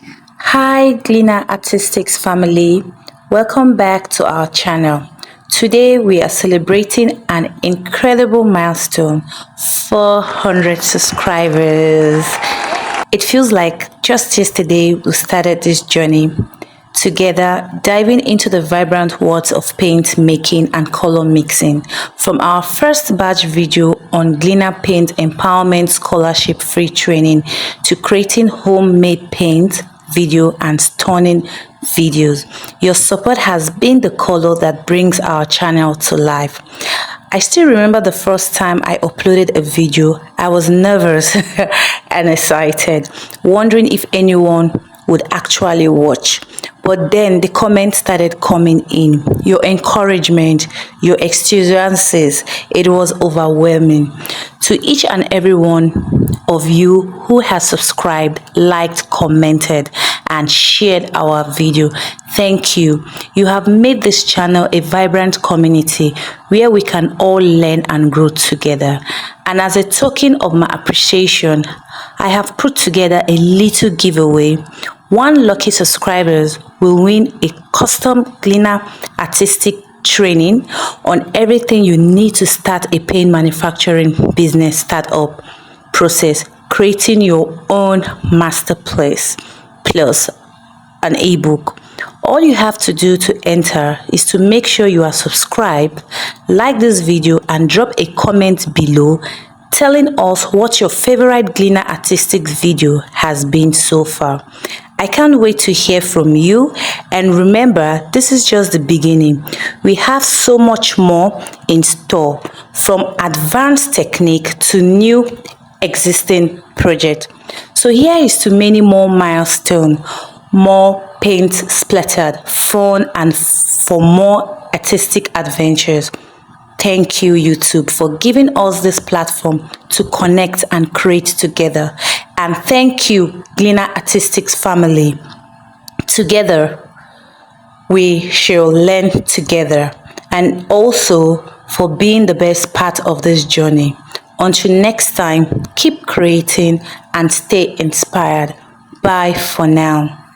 Hi GlinaArtistics family, welcome back to our channel. Today we are celebrating an incredible milestone, 400 subscribers. It feels like just yesterday we started this journey together, diving into the vibrant worlds of paint making and color mixing. From our first batch video on Glina Paint Empowerment Scholarship Free Training to creating homemade paint, video and stunning videos. Your support has been the color that brings our channel to life. I still remember the first time I uploaded a video. I was nervous and excited, wondering if anyone would actually watch. But then the comments started coming in. Your encouragement, your exuberances, it was overwhelming. To each and every one of you who has subscribed, liked, commented, and shared our video, thank you. You have made this channel a vibrant community where we can all learn and grow together. And as a token of my appreciation, I have put together a little giveaway. One lucky subscribers will win a custom GlinaArtistic training on everything you need to start a paint manufacturing business startup process, creating your own masterpiece, plus an ebook. All you have to do to enter is to make sure you are subscribed, like this video and drop a comment below telling us what your favorite GlinaArtistic video has been so far. I can't wait to hear from you, and remember, this is just the beginning. We have so much more in store, from advanced technique to new existing project. So here is to many more milestones, more paint splattered, fun, and for more artistic adventures. Thank you, YouTube, for giving us this platform to connect and create together. And thank you, GlinaArtistics family. Together, we shall learn together. And also for being the best part of this journey. Until next time, keep creating and stay inspired. Bye for now.